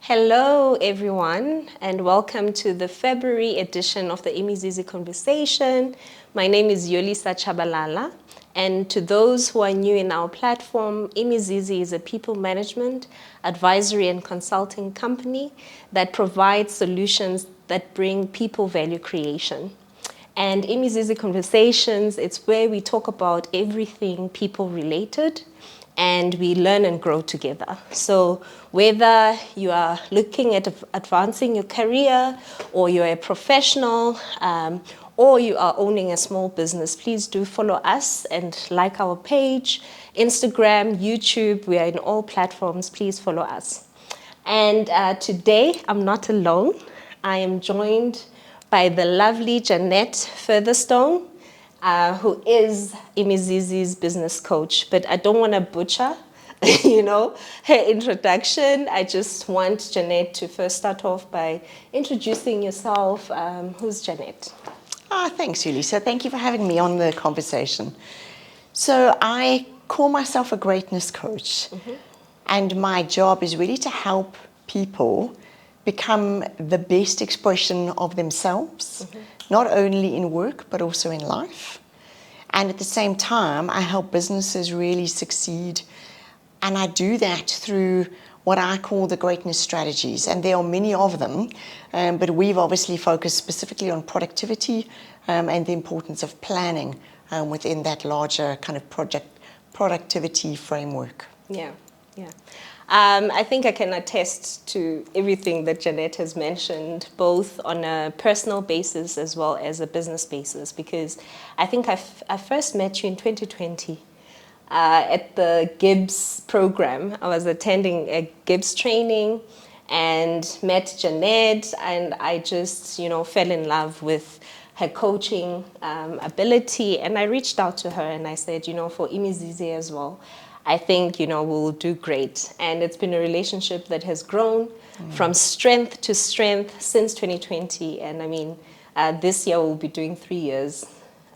Hello, everyone, and welcome to the February edition of the Imizizi Conversation. My name is Yolisa Tshabalala, and to those who are new in our platform, Imizizi is a people management, advisory, and consulting company that provides solutions that bring people value creation. And Imizizi Conversations, it's where we talk about everything people related, and we learn and grow together. So whether you are looking at advancing your career, or you're a professional, or you are owning a small business, please do follow us and like our page, Instagram, YouTube. We are in all platforms. Please follow us. And today, I'm not alone. I am joined by the lovely Jeanette Featherstone, who is Imizizi's business coach. But I don't want to butcher, her introduction. I just want Jeanette to first start off by introducing yourself. Who's Jeanette? Thanks, Yolisa. Thank you for having me on the conversation. So I call myself a greatness coach, and my job is really to help people become the best expression of themselves, not only in work, but also in life. And at the same time, I help businesses really succeed. And I do that through what I call the greatness strategies. And there are many of them, but we've obviously focused specifically on productivity and the importance of planning within that larger kind of productivity framework. Yeah. I think I can attest to everything that Jeanette has mentioned, both on a personal basis as well as a business basis, because I think I first met you in 2020 at the Gibbs program. I was attending a Gibbs training and met Jeanette, and I just, fell in love with her coaching ability. And I reached out to her and I said, for Imizizi as well, I think, we'll do great. And it's been a relationship that has grown from strength to strength since 2020. And I mean, this year we'll be doing 3 years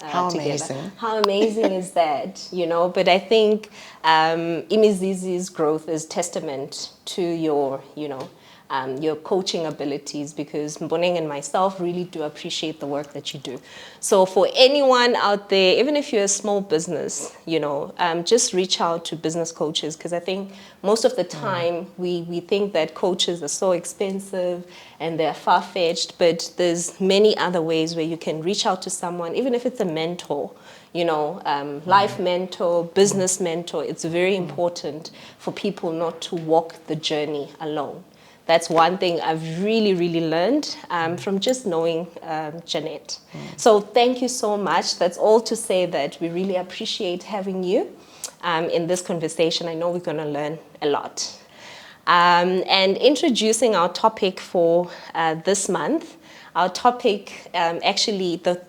How together. amazing. How amazing is that, But I think Imizizi's growth is testament to your coaching abilities, because Mboneng and myself really do appreciate the work that you do. So for anyone out there, even if you're a small business, just reach out to business coaches, because I think most of the time we think that coaches are so expensive and they're far-fetched, but there's many other ways where you can reach out to someone, even if it's a mentor, life mentor, business mentor. It's very important for people not to walk the journey alone. That's one thing I've really, really learned from just knowing Jeanette. So thank you so much. That's all to say that we really appreciate having you in this conversation. I know we're going to learn a lot. And introducing our topic for this month, our topic let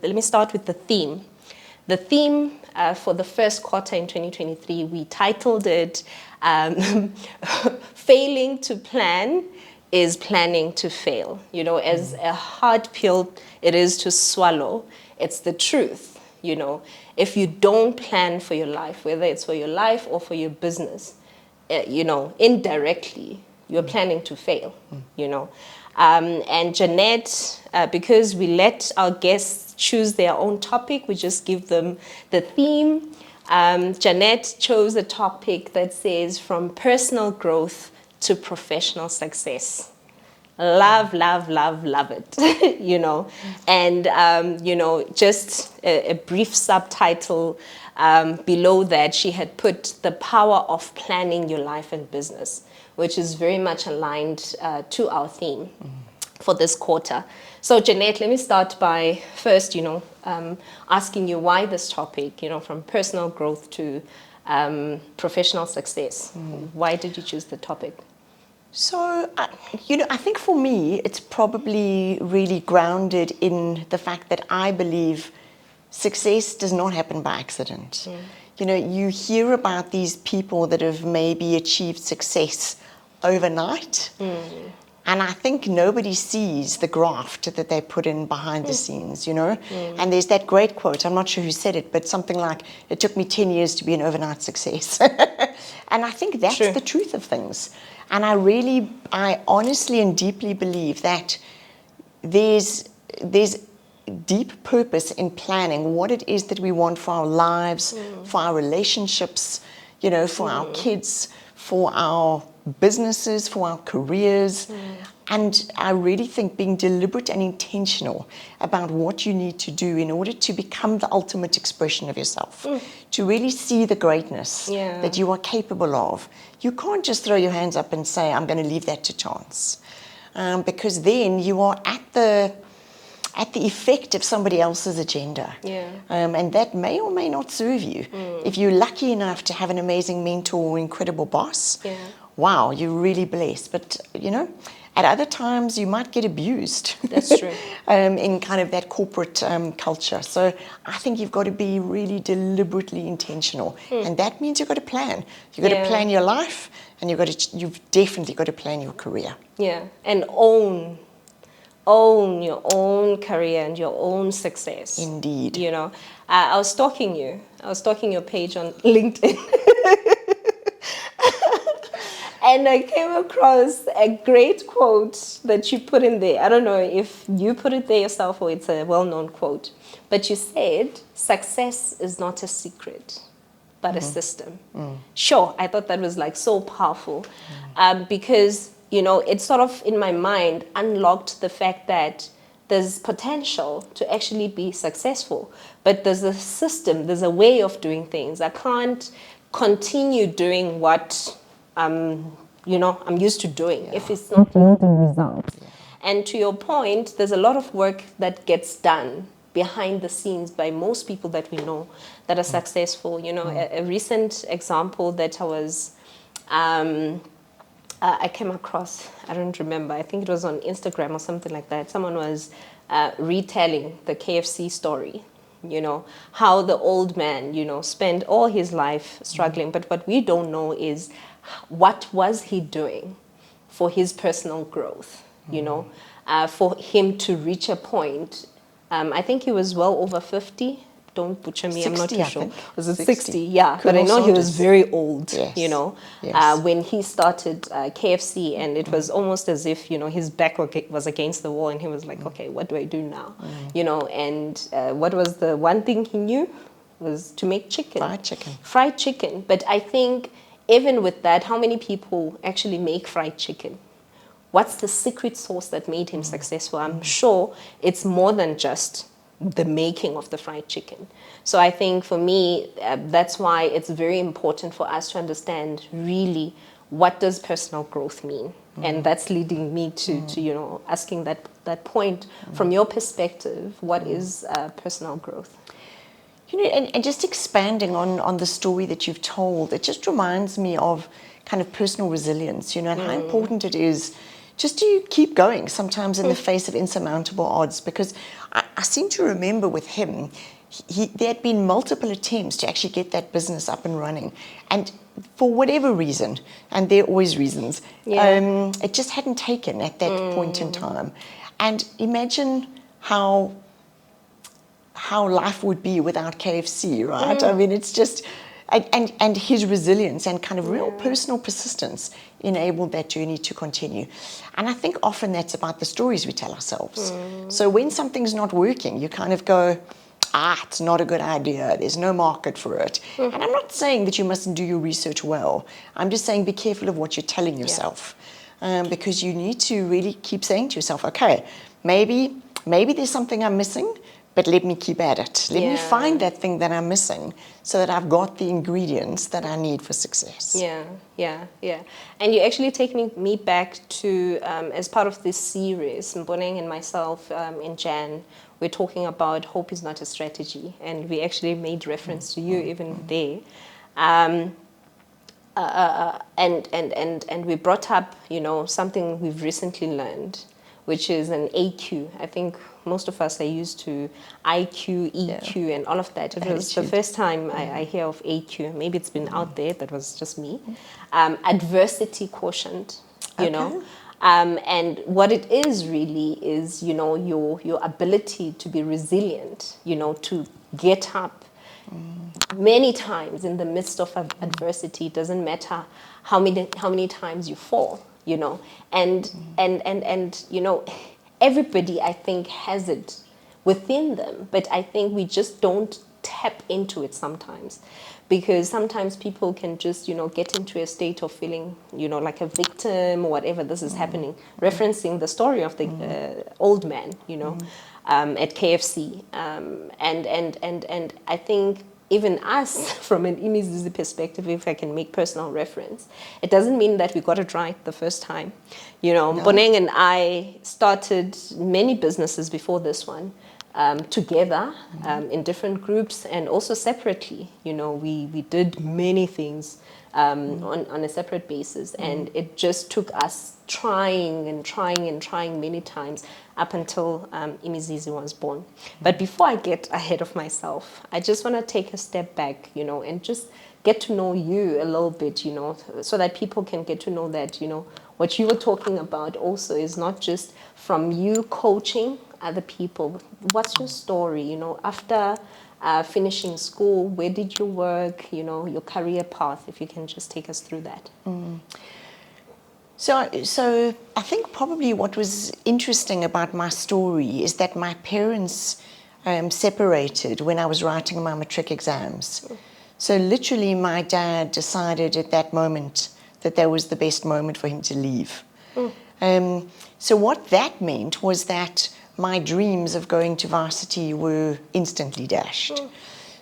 me start with the theme. The theme for the first quarter in 2023, we titled it Failing to Plan is Planning to Fail. As a hard pill it is to swallow, it's the truth. If you don't plan for your life, whether it's for your life or for your business, indirectly, you're planning to fail, And Jeanette, because we let our guests choose their own topic, we just give them the theme. Jeanette chose a topic that says from personal growth to professional success. Love it, And, just a brief subtitle below that, she had put the power of planning your life and business, which is very much aligned to our theme for this quarter. So Jeanette, let me start by first, asking you why this topic, from personal growth to professional success. Why did you choose the topic? So, I think for me, it's probably really grounded in the fact that I believe success does not happen by accident. You hear about these people that have maybe achieved success overnight. And I think nobody sees the graft that they put in behind the scenes, you know. And there's that great quote, I'm not sure who said it, but something like, it took me 10 years to be an overnight success. And I think that's True. the truth of things. And I honestly and deeply believe that there's deep purpose in planning what it is that we want for our lives, for our relationships, you know, for our kids, for our businesses, for our careers. And I really think being deliberate and intentional about what you need to do in order to become the ultimate expression of yourself, to really see the greatness that you are capable of. You can't just throw your hands up and say, I'm going to leave that to chance. Because then you are at the effect of somebody else's agenda. And that may or may not serve you. If you're lucky enough to have an amazing mentor or incredible boss, wow, you're really blessed. But, you know, at other times you might get abused. That's true. In kind of that corporate culture. So I think you've got to be really deliberately intentional. And that means you've got to plan. You've got to plan your life, and you've definitely got to plan your career. Yeah, and own your own career and your own success. Indeed. You know, I was stalking you. I was stalking your page on LinkedIn. And I came across a great quote that you put in there. I don't know if you put it there yourself or it's a well-known quote. But you said, success is not a secret, but a system. Sure, I thought that was like so powerful because, you know, it sort of, in my mind, unlocked the fact that there's potential to actually be successful, but there's a system, there's a way of doing things. I can't continue doing what you know, I'm used to doing if it's not yielding results. And to your point, there's a lot of work that gets done behind the scenes by most people that we know that are successful. You know, a recent example that I was I came across, I don't remember, I think it was on Instagram or something like that. Someone was retelling the KFC story, you know, how the old man, you know, spent all his life struggling. But what we don't know is what was he doing for his personal growth, you know, for him to reach a point. I think he was well over 50. Don't butcher me, 60, I'm not too I sure. think. Was it 60? 60? Yeah, but I Colonel know he was Sanders. very old, Yes. you know, Yes. when he started KFC, and it was almost as if, you know, his back was against the wall and he was like, okay, what do I do now? You know, and what was the one thing he knew was to make chicken. Fried chicken. Fried chicken. But I think even with that, how many people actually make fried chicken? What's the secret sauce that made him successful? I'm sure it's more than just the making of the fried chicken. So I think for me, that's why it's very important for us to understand really what does personal growth mean. And that's leading me to you know, asking that point from your perspective, what is personal growth? You know, and just expanding on the story that you've told, it just reminds me of kind of personal resilience, you know, and how important it is just to keep going sometimes in the face of insurmountable odds. Because I seem to remember with him, there had been multiple attempts to actually get that business up and running. And for whatever reason, and there are always reasons, it just hadn't taken at that point in time. And imagine how life would be without KFC, right? I mean, it's just, and his resilience and kind of real personal persistence enabled that journey to continue. And I think often that's about the stories we tell ourselves. So when something's not working, you kind of go, it's not a good idea, there's no market for it. And I'm not saying that you mustn't do your research well. I'm just saying be careful of what you're telling yourself. Because you need to really keep saying to yourself, okay, maybe there's something I'm missing, but let me keep at it. Let me find that thing that I'm missing so that I've got the ingredients that I need for success. Yeah. And you're actually taking me back to, as part of this series, Mboneng and myself in Jan, we're talking about hope is not a strategy. And we actually made reference to you even there. And we brought up, you know, something we've recently learned, which is an AQ. I think most of us are used to IQ, EQ, and all of that. It was the first time I hear of AQ. Maybe it's been out there, that was just me. Adversity quotient, you know. And what it is really is, your ability to be resilient, to get up many times in the midst of adversity. It doesn't matter how many times you fall, and everybody, I think, has it within them, but I think we just don't tap into it sometimes, because sometimes people can just get into a state of feeling like a victim or whatever. This is happening, referencing the story of the old man at KFC, and I think even us, from an Imizuzi perspective, if I can make personal reference, it doesn't mean that we got it right the first time. Boneng and I started many businesses before this one, together, in different groups and also separately. We did many things on a separate basis, and it just took us trying and trying and trying many times up until Imizizi was born. But before I get ahead of myself, I just want to take a step back, and just get to know you a little bit, so that people can get to know that, what you were talking about also is not just from you coaching other people. What's your story, after finishing school? Where did you work, your career path, if you can just take us through that. So I think probably what was interesting about my story is that my parents separated when I was writing my matric exams. So literally my dad decided at that moment that was the best moment for him to leave. So what that meant was that my dreams of going to varsity were instantly dashed.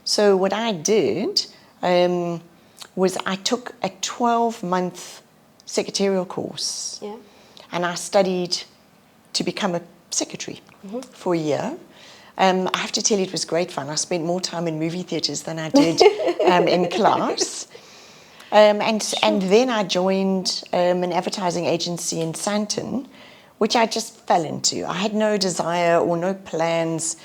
So what I did was I took a 12-month secretarial course, and I studied to become a secretary for a year. I have to tell you, it was great fun. I spent more time in movie theatres than I did in class. And then I joined an advertising agency in Sandton, which I just fell into. I had no desire or no plans.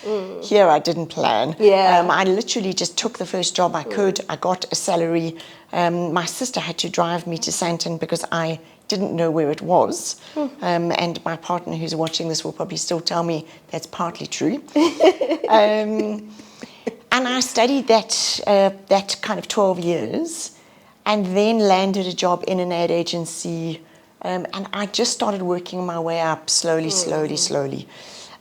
Here I didn't plan. I literally just took the first job I could. I got a salary. My sister had to drive me to Sandton because I didn't know where it was. And my partner who's watching this will probably still tell me that's partly true. And I studied that kind of 12 years, and then landed a job in an ad agency. And I just started working my way up slowly.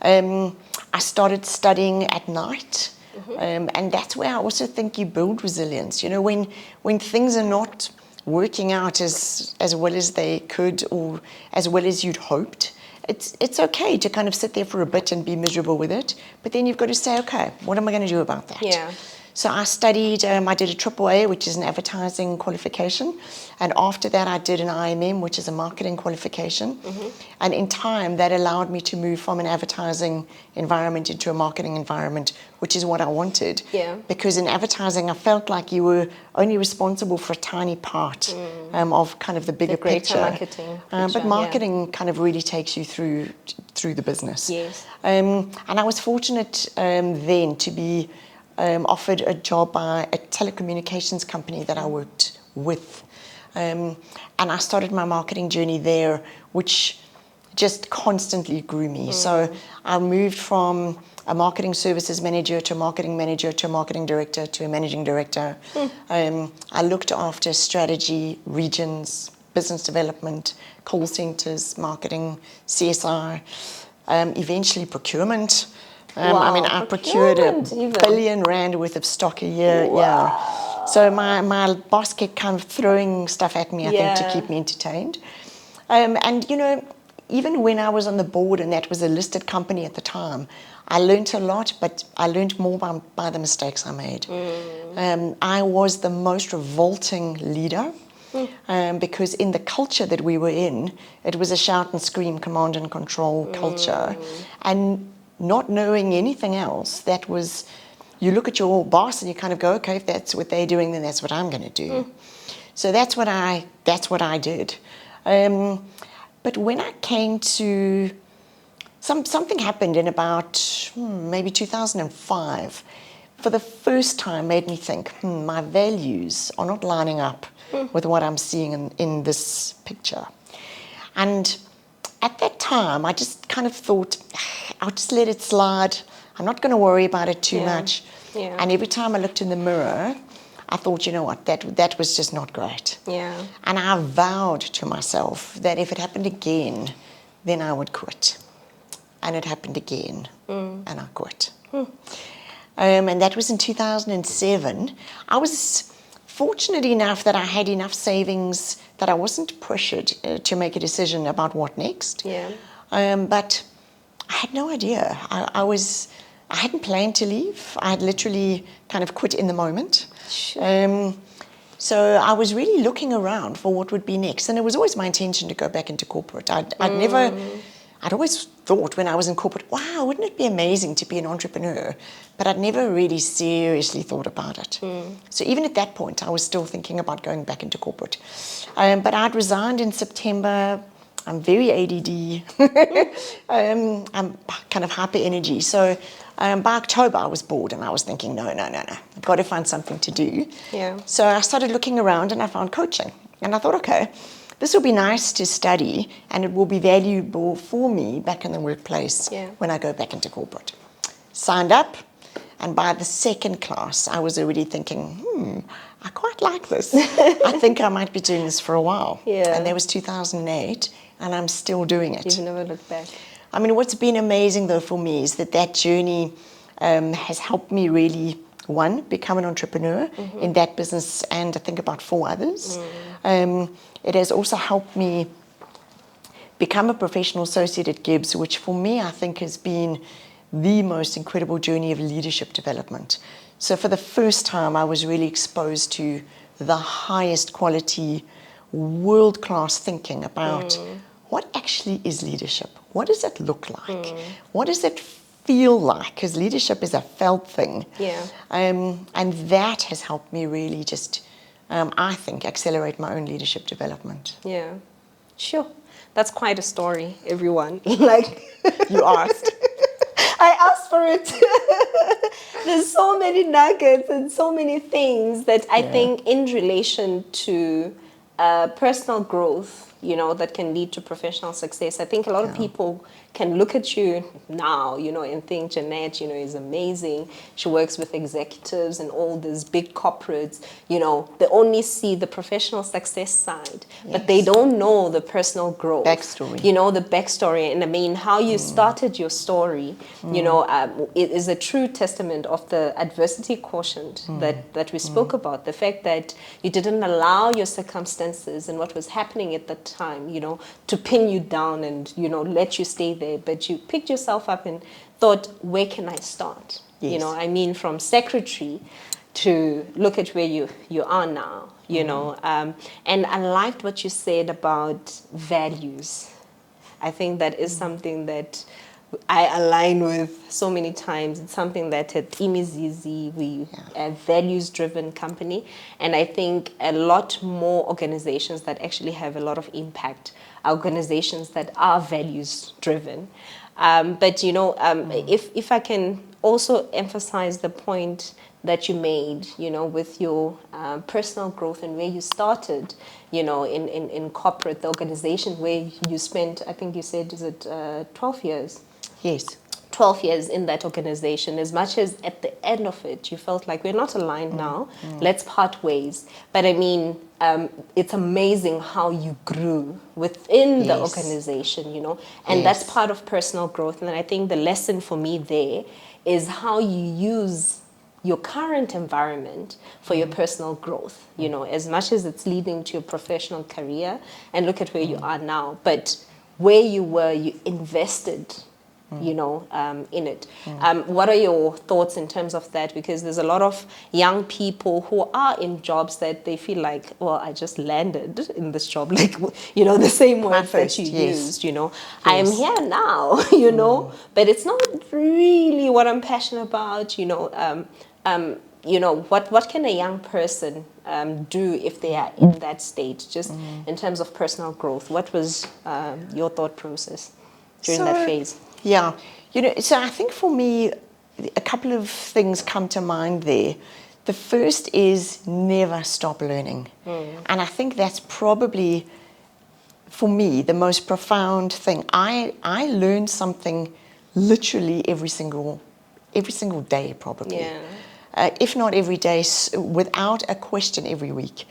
I started studying at night. And that's where I also think you build resilience. When things are not working out as well as they could, or as well as you'd hoped, it's okay to kind of sit there for a bit and be miserable with it. But then you've got to say, okay, what am I going to do about that? So I studied, I did a AAA, which is an advertising qualification. And after that, I did an IMM, which is a marketing qualification. And in time, that allowed me to move from an advertising environment into a marketing environment, which is what I wanted. Because in advertising, I felt like you were only responsible for a tiny part of kind of the bigger picture. Marketing picture, but marketing kind of really takes you through the business. And I was fortunate then to be offered a job by a telecommunications company that I worked with. And I started my marketing journey there, which just constantly grew me. So I moved from a marketing services manager to a marketing manager to a marketing director to a managing director. I looked after strategy, regions, business development, call centers, marketing, CSR, eventually procurement. I procured R1 billion worth of stock a year. So my boss kept kind of throwing stuff at me, I think, to keep me entertained. And even when I was on the board, and that was a listed company at the time, I learned a lot, but I learned more by the mistakes I made. I was the most revolting leader, because in the culture that we were in, it was a shout and scream, command and control culture. And not knowing anything else, that was, you look at your boss and you kind of go, okay, if that's what they're doing, then that's what I'm going to do. So that's what I did. But when I came to, something happened in about maybe 2005. For the first time, made me think, my values are not lining up with what I'm seeing in this picture. And at that time, I just kind of thought, I'll just let it slide. I'm not going to worry about it too much. Yeah. And every time I looked in the mirror, I thought, you know what, that was just not great. Yeah. And I vowed to myself that if it happened again, then I would quit. And it happened again, and I quit. And that was in 2007. I was fortunate enough that I had enough savings that I wasn't pressured to make a decision about what next. Yeah. But I had no idea. I hadn't planned to leave. I had literally kind of quit in the moment. Sure. So I was really looking around for what would be next. And it was always my intention to go back into corporate. I'd always thought when I was in corporate, wow, wouldn't it be amazing to be an entrepreneur? But I'd never really seriously thought about it. So even at that point, I was still thinking about going back into corporate. But I'd resigned in September. I'm very ADD. I'm kind of hyper energy. So by October, I was bored and I was thinking, no. I've got to find something to do. Yeah. So I started looking around and I found coaching. And I thought, okay, this will be nice to study and it will be valuable for me back in the workplace when I go back into corporate. Signed up, and by the second class, I was already thinking, I quite like this. I think I might be doing this for a while. Yeah. And that was 2008, and I'm still doing it. You've never looked back. I mean, what's been amazing, though, for me is that journey has helped me really, one, become an entrepreneur in that business and I think about 4 others. It has also helped me become a professional associate at Gibbs, which for me, I think has been the most incredible journey of leadership development. So for the first time, I was really exposed to the highest quality, world-class thinking about what actually is leadership? What does it look like? What does it feel like? Because leadership is a felt thing. Yeah. And that has helped me really just, I think, accelerate my own leadership development. Yeah. Sure. That's quite a story, everyone. Like, You asked. I asked for it. There's so many nuggets and so many things that I think in relation to personal growth, that can lead to professional success. I think a lot of people can look at you now, and think Jeanette, is amazing. She works with executives and all these big corporates. They only see the professional success side, but they don't know the personal growth. Backstory. The backstory. And I mean, how you started your story, it is a true testament of the adversity quotient that we spoke about. The fact that you didn't allow your circumstances and what was happening at the time, to pin you down and, let you stay there. But you picked yourself up and thought, where can I start? Yes. From secretary to look at where you are now, and I liked what you said about values. I think that is something that I align with so many times. It's something that at Imizizi, we are a values-driven company. And I think a lot more organizations that actually have a lot of impact are organizations that are values-driven. If I can also emphasize the point that you made, with your personal growth and where you started, in corporate, the organization where you spent, I think you said, is it 12 years? Yes. 12 years in that organization, as much as at the end of it, you felt like we're not aligned now, let's part ways. But I mean, it's amazing how you grew within the organization, and that's part of personal growth. And I think the lesson for me there is how you use your current environment for your personal growth, as much as it's leading to your professional career, and look at where you are now. But where you were, you invested in it. What are your thoughts in terms of that? Because there's a lot of young people who are in jobs that they feel like, well, I just landed in this job, like, the same word that you used, I am here now, but it's not really what I'm passionate about, what can a young person do if they are in that state, just in terms of personal growth? What was your thought process during that phase? Yeah, so I think for me, a couple of things come to mind there. The first is never stop learning. And I think that's probably for me, the most profound thing, I learned something literally every single day, probably. Yeah. If not every day, without a question every week.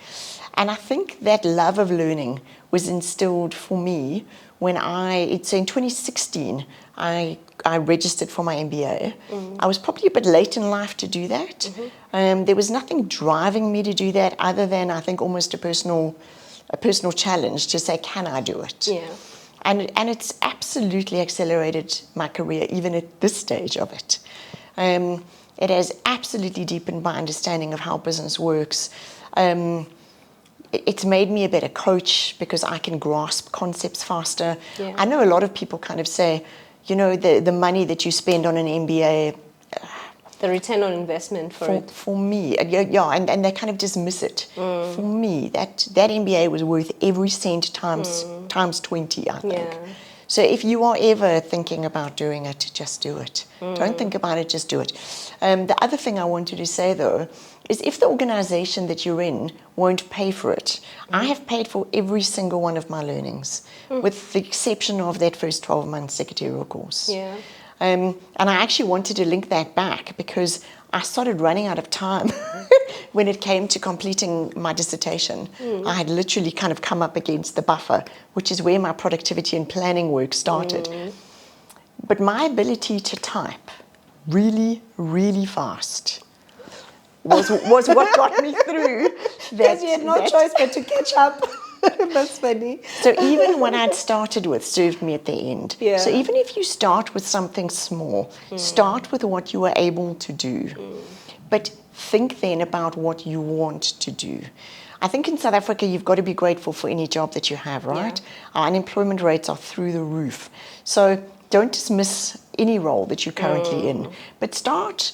And I think that love of learning was instilled for me when it's in 2016, I registered for my MBA. I was probably a bit late in life to do that. There was nothing driving me to do that other than, I think, almost a personal challenge to say, can I do it? Yeah. And it's absolutely accelerated my career, even at this stage of it. It has absolutely deepened my understanding of how business works. It's made me a better coach because I can grasp concepts faster. Yeah. I know a lot of people kind of say, the money that you spend on an MBA, The return on investment for me, and they kind of dismiss it. For me, that MBA was worth every cent times 20, I think. Yeah. So if you are ever thinking about doing it, just do it. Don't think about it, just do it. The other thing I wanted to say, though, is if the organization that you're in won't pay for it, I have paid for every single one of my learnings, with the exception of that first 12-month secretarial course. Yeah. And I actually wanted to link that back because I started running out of time when it came to completing my dissertation. I had literally kind of come up against the buffer, which is where my productivity and planning work started. But my ability to type really, really fast was what got me through. Because you had no choice but to catch up. That's funny. So even when I'd started with served me at the end. Yeah. So even if you start with something small, start with what you are able to do. But think then about what you want to do. I think in South Africa, you've got to be grateful for any job that you have, right? Our unemployment rates are through the roof. So don't dismiss any role that you're currently in, but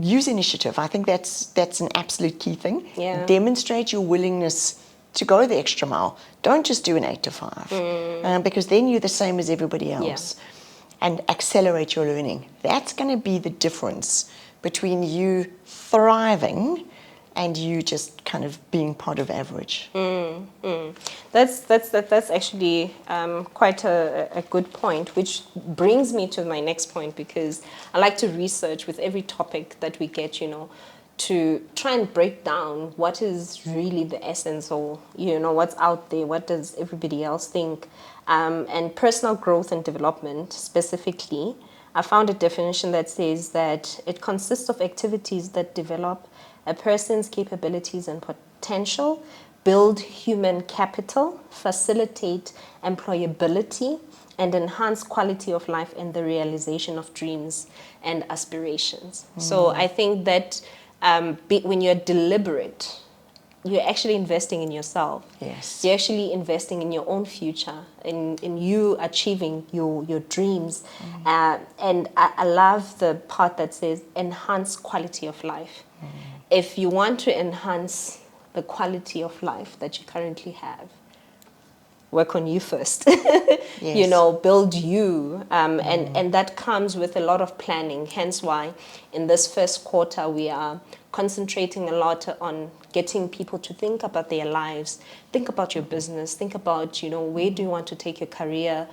use initiative. I think that's an absolute key thing. Yeah. Demonstrate your willingness to go the extra mile. Don't just do an 8 to 5, because then you're the same as everybody else. And accelerate your learning. That's going to be the difference between you thriving and you just kind of being part of average. That's actually quite a good point, which brings me to my next point, because I like to research with every topic that we get, to try and break down what is really the essence, or what's out there, what does everybody else think, and personal growth and development specifically. I found a definition that says that it consists of activities that develop a person's capabilities and potential, build human capital, facilitate employability, and enhance quality of life and the realization of dreams and aspirations. So I think that when you're deliberate, you're actually investing in yourself. Yes. You're actually investing in your own future, in you achieving your dreams. And I love the part that says enhance quality of life. If you want to enhance the quality of life that you currently have, work on you first. Yes. Build you, and that comes with a lot of planning. Hence why in this first quarter we are concentrating a lot on getting people to think about their lives, think about your business, think about where do you want to take your career,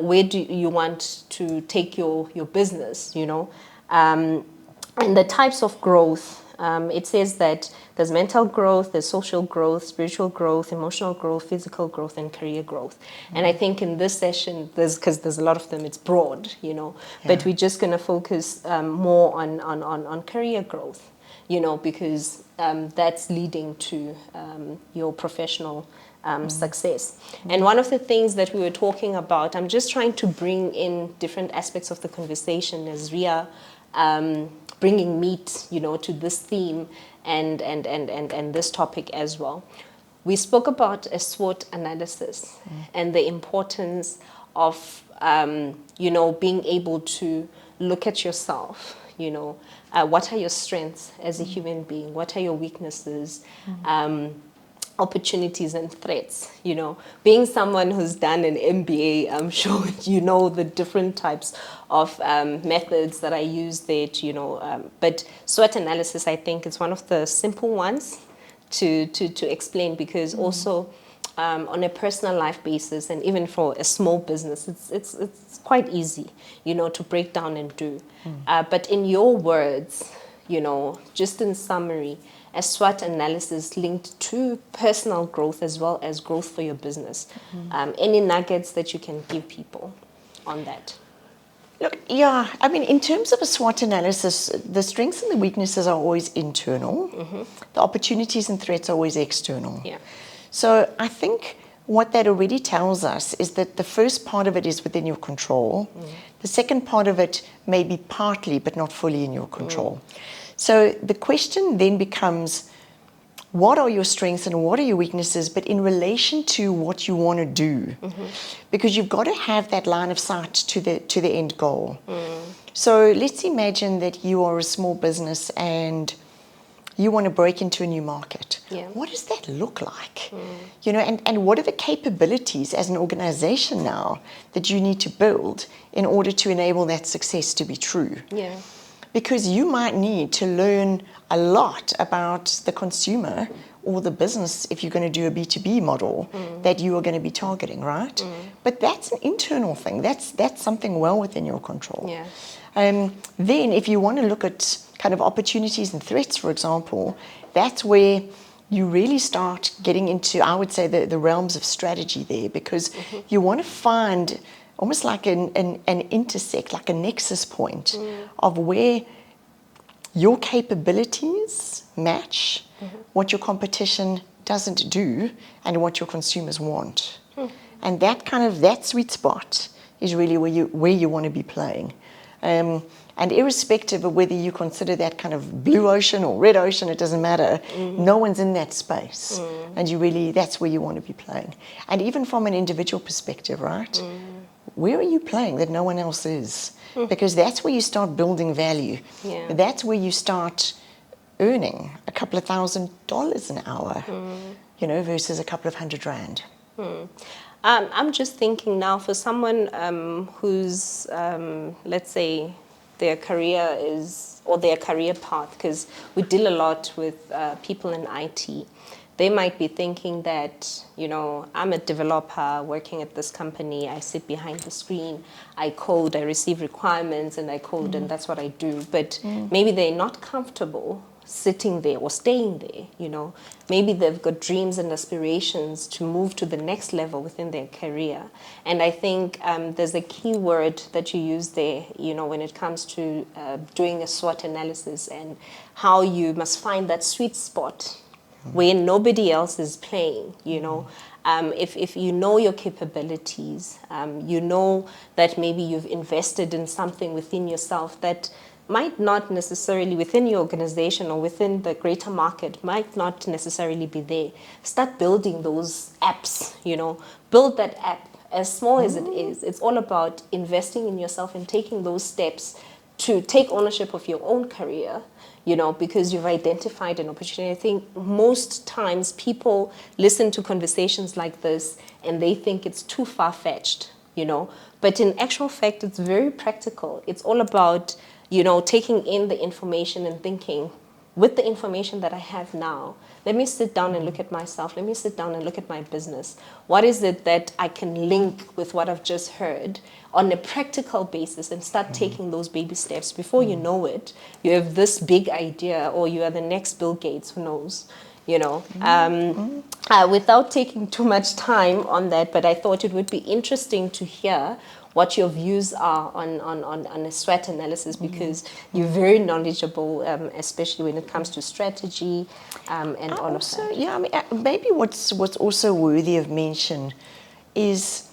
where do you want to take your business, and the types of growth. It says that there's mental growth, there's social growth, spiritual growth, emotional growth, physical growth, and career growth. And I think in this session, because there's a lot of them, it's broad, but we're just going to focus more on career growth, because that's leading to your professional success. And one of the things that we were talking about, I'm just trying to bring in different aspects of the conversation as we are bringing meat, to this theme and this topic as well. We spoke about a SWOT analysis and the importance of, being able to look at yourself. What are your strengths as a human being? What are your weaknesses? Opportunities and threats. Being someone who's done an MBA, I'm sure the different types of methods that I use there. But SWOT analysis, I think, is one of the simple ones to explain, because also on a personal life basis, and even for a small business, it's quite easy, to break down and do. But in your words, just in summary, a SWOT analysis linked to personal growth as well as growth for your business. Any nuggets that you can give people on that? Look, yeah, I mean, in terms of a SWOT analysis, the strengths and the weaknesses are always internal. The opportunities and threats are always external. Yeah. So I think what that already tells us is that the first part of it is within your control. The second part of it may be partly, but not fully in your control. So the question then becomes, what are your strengths and what are your weaknesses, but in relation to what you want to do? Because you've got to have that line of sight to the end goal. So let's imagine that you are a small business and you want to break into a new market. Yeah. What does that look like? And what are the capabilities as an organization now that you need to build in order to enable that success to be true? Yeah. Because you might need to learn a lot about the consumer or the business if you're going to do a B2B model that you are going to be targeting, right? But that's an internal thing. That's something well within your control. Yeah. Then if you want to look at kind of opportunities and threats, for example, that's where you really start getting into, I would say, the realms of strategy there, because you want to find almost like an intersect, like a nexus point of where your capabilities match what your competition doesn't do and what your consumers want. And that sweet spot is really where you want to be playing. And irrespective of whether you consider that kind of blue ocean or red ocean, it doesn't matter. No one's in that space. And that's where you want to be playing. And even from an individual perspective, right? Where are you playing that no one else is? Because that's where you start building value. Yeah. That's where you start earning a couple of $1,000s an hour, versus a couple of $100. I'm just thinking now for someone who's, let's say, their career or their career path, because we deal a lot with people in IT. They might be thinking that, I'm a developer working at this company. I sit behind the screen, I code, I receive requirements, and I code, and that's what I do. But maybe they're not comfortable sitting there or staying there, Maybe they've got dreams and aspirations to move to the next level within their career. And I think there's a key word that you use there, when it comes to doing a SWOT analysis and how you must find that sweet spot where nobody else is playing, if you know your capabilities, you know that maybe you've invested in something within yourself that might not necessarily within your organization or within the greater market might not necessarily be there. Start building those apps, build that app as small as it is. It's all about investing in yourself and taking those steps to take ownership of your own career, because you've identified an opportunity. I think most times people listen to conversations like this and they think it's too far-fetched, but in actual fact, it's very practical. It's all about taking in the information and thinking, with the information that I have now, let me sit down and look at myself. Let me sit down and look at my business. What is it that I can link with what I've just heard on a practical basis and start taking those baby steps? Before you know it, you have this big idea, or you are the next Bill Gates, who knows? Without taking too much time on that, but I thought it would be interesting to hear what your views are on a SWOT analysis, because you're very knowledgeable, especially when it comes to strategy and all of that. Yeah, I mean, maybe what's also worthy of mention is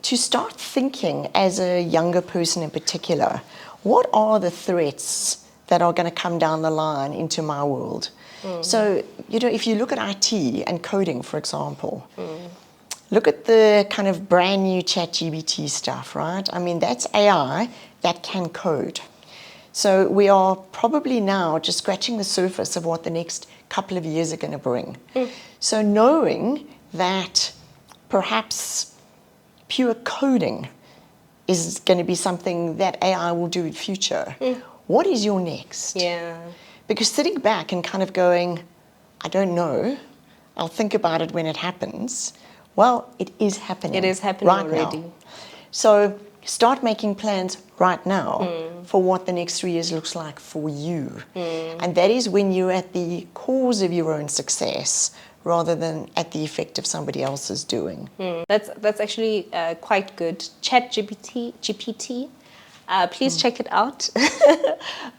to start thinking as a younger person in particular, what are the threats that are going to come down the line into my world? So, if you look at IT and coding, for example, look at the kind of brand new ChatGPT stuff, right? I mean, that's AI that can code. So we are probably now just scratching the surface of what the next couple of years are going to bring. So knowing that perhaps pure coding is going to be something that AI will do in future, what is your next? Yeah. Because sitting back and kind of going, I don't know, I'll think about it when it happens, Well, it is happening. It is happening right already. now. So start making plans right now for what the next 3 years looks like for you. And that is when you're at the cause of your own success rather than at the effect of somebody else's doing. That's actually quite good. GPT. Please check it out.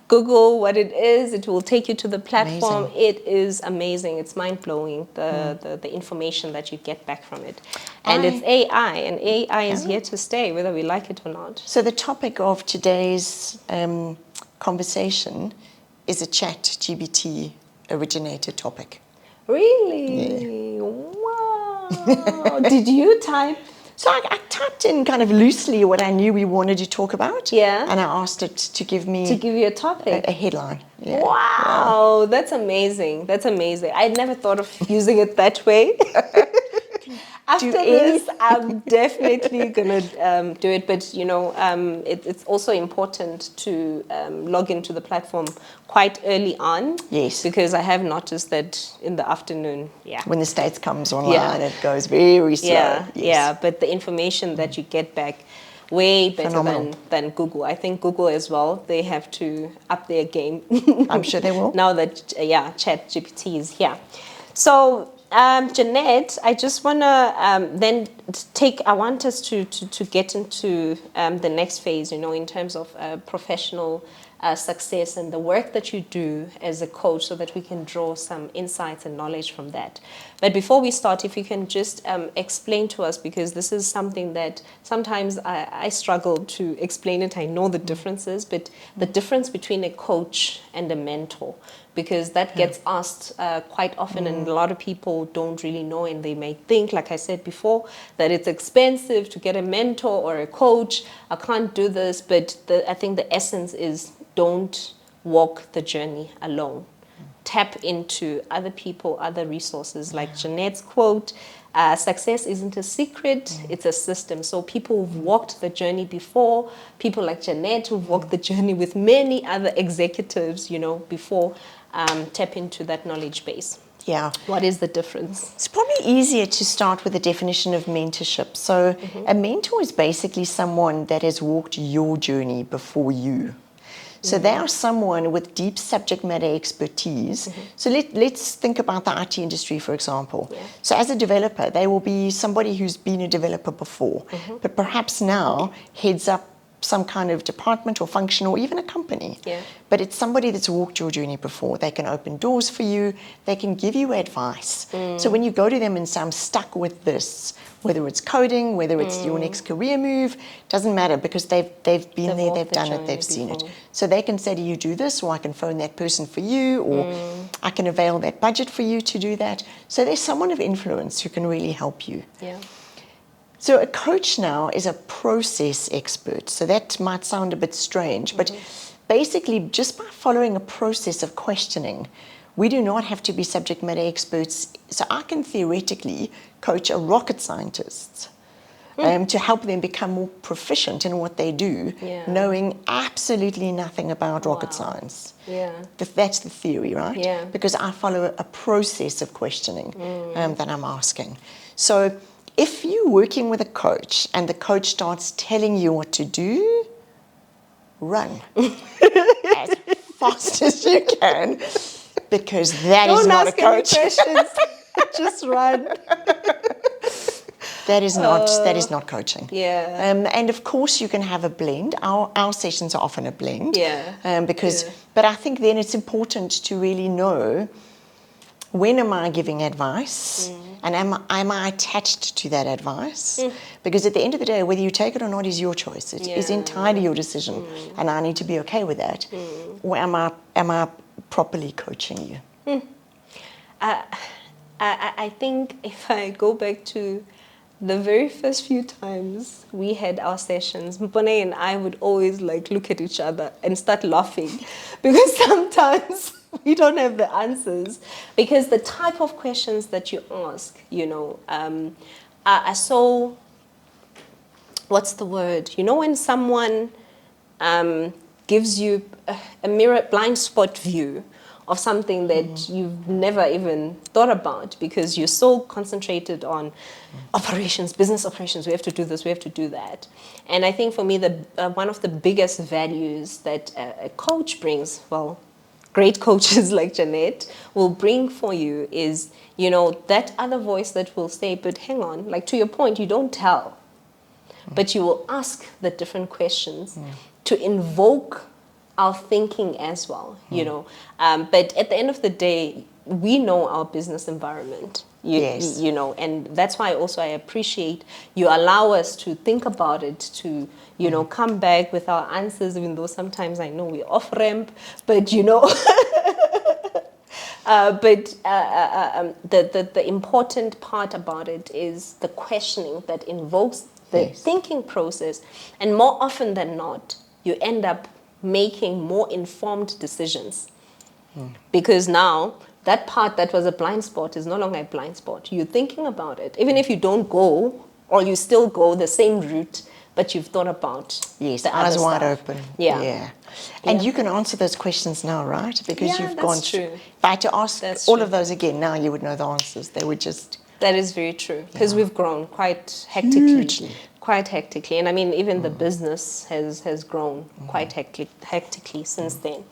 Google what it is. It will take you to the platform. Amazing. It is amazing. It's mind-blowing, the information that you get back from it. And it's AI, and AI is here to stay, whether we like it or not. So the topic of today's conversation is a ChatGPT originated topic. Really? Wow. Did you type? So I typed in kind of loosely what I knew we wanted to talk about. Yeah. And I asked it to give me you a topic. a headline. Yeah. Wow, that's amazing. That's amazing. I'd never thought of using it that way. After this, I'm definitely gonna do it. But you know, it's also important to log into the platform quite early on. Yes. Because I have noticed that in the afternoon, When the States comes online, it goes very slow. Yeah, Yes. yeah. But the information that you get back, way better Phenomenal. than Google. I think Google as well, they have to up their game. I'm sure they will. Now that, ChatGPT is here. So, Jeanette, I just want to I want us to get into the next phase, you know, in terms of professional success and the work that you do as a coach, so that we can draw some insights and knowledge from that. But before we start, if you can just explain to us, because this is something that sometimes I struggle to explain it. I know the differences, but the difference between a coach and a mentor, because that gets asked quite often, and a lot of people don't really know, and they may think, like I said before, that it's expensive to get a mentor or a coach. I can't do this, but I think the essence is, don't walk the journey alone. Tap into other people, other resources. Like Jeanette's quote, success isn't a secret, it's a system. So people who've walked the journey before, people like Jeanette who've walked the journey with many other executives, you know, before, tap into that knowledge base. Yeah. What is the difference? It's probably easier to start with the definition of mentorship. So a mentor is basically someone that has walked your journey before you. So they are someone with deep subject matter expertise. So let's think about the IT industry, for example. Yeah. So as a developer, they will be somebody who's been a developer before, but perhaps now heads up some kind of department or function or even a company. Yeah. But it's somebody that's walked your journey before. They can open doors for you. They can give you advice. So when you go to them and say, I'm stuck with this, whether it's coding, whether it's your next career move, doesn't matter, because they've been there, they've done it, they've seen it. So they can say to you, do this, or I can phone that person for you, or I can avail that budget for you to do that. So there's someone of influence who can really help you. Yeah. So a coach now is a process expert. So that might sound a bit strange, but basically just by following a process of questioning, we do not have to be subject matter experts. So I can theoretically coach a rocket scientist to help them become more proficient in what they do, knowing absolutely nothing about rocket science. Yeah. That's the theory, right? Yeah. Because I follow a process of questioning that I'm asking. So if you're working with a coach and the coach starts telling you what to do, run as fast as you can, because that is not a coach. Don't ask any questions. Just run. That is not coaching. Yeah. And of course you can have a blend. Our sessions are often a blend. Yeah. But I think then it's important to really know, when am I giving advice, and am I attached to that advice? Because at the end of the day, whether you take it or not is your choice. It is entirely your decision, and I need to be okay with that. Or am I properly coaching you? I think if I go back to the very first few times we had our sessions, Mpone and I would always look at each other and start laughing, because sometimes we don't have the answers, because the type of questions that you ask, are so, what's the word? When someone gives you a mirror blind spot view of something that you've never even thought about because you're so concentrated on operations, business operations. We have to do this, we have to do that. And I think for me, one of the biggest values that a coach brings, well, great coaches like Jeanette will bring for you is, that other voice that will say, but hang on, like to your point, you don't tell, but you will ask the different questions to invoke our thinking as well, But at the end of the day, we know our business environment, Yes. And that's why also I appreciate you allow us to think about it, to, come back with our answers, even though sometimes I know we're off ramp, but, the important part about it is the questioning that invokes the Yes. thinking process. And more often than not, you end up making more informed decisions. Because now, that part that was a blind spot is no longer a blind spot. You're thinking about it. Even if you don't go, or you still go the same route, but you've thought about Yes, the eyes other wide stuff. open. Yeah. And Yeah. you can answer those questions now, right? Because Yeah, you've that's gone true. If I had to ask That's all true. of those again, now you would know the answers. They would just... That is very true, because Yeah. we've grown quite hectically. Hugely. Quite hectically. And I mean, even the business has grown quite hectically since then.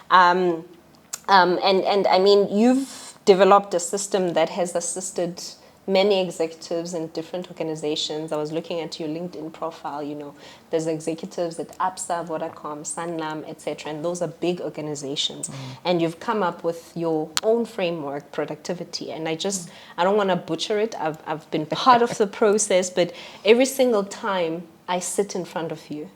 And I mean, you've developed a system that has assisted many executives in different organizations. I was looking at your LinkedIn profile, there's executives at ABSA, Vodacom, Sanlam, etc. And those are big organizations. And you've come up with your own framework, productivity. And I don't want to butcher it. I've been part of the process, but every single time I sit in front of you,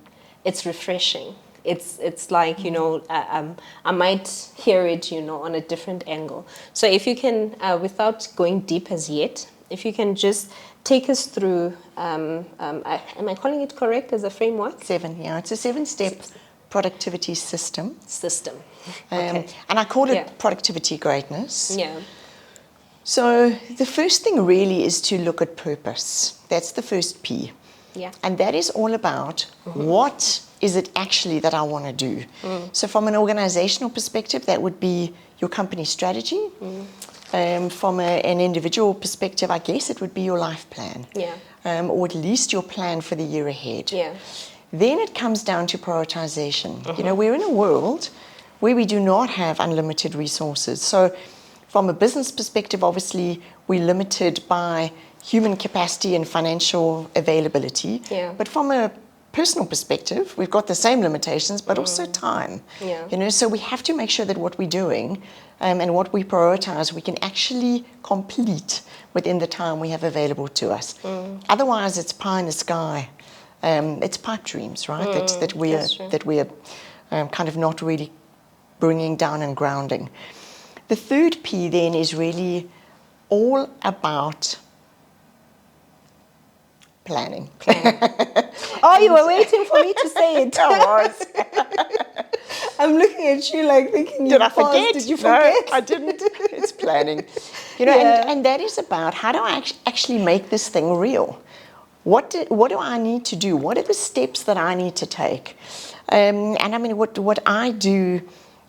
it's refreshing. It's like, I might hear it, on a different angle. So if you can, without going deep as yet, if you can just take us through, am I calling it correct as a framework? 7, yeah. It's a 7-step productivity system. Okay. And I call it Yeah. productivity greatness. Yeah. So the first thing really is to look at purpose. That's the first P. Yeah. And that is all about what is it actually that I want to do. So from an organizational perspective, that would be your company strategy. From an individual perspective, I guess it would be your life plan. Yeah. Or at least your plan for the year ahead. Yeah. Then it comes down to prioritization. We're in a world where we do not have unlimited resources. So from a business perspective, obviously, we're limited by human capacity and financial availability. Yeah. But from a personal perspective, we've got the same limitations, but also time. Yeah. So we have to make sure that what we're doing and what we prioritize, we can actually complete within the time we have available to us. Otherwise, it's pie in the sky. It's pipe dreams, right? That we are kind of not really bringing down and grounding. The third P then is really all about planning. Oh, you were waiting for me to say it. I was. I'm looking at you like thinking, Did I forget? Did you forget? No, I didn't. It's planning. Yeah. And that is about how do I actually make this thing real? What do I need to do? What are the steps that I need to take? And I mean, what I do,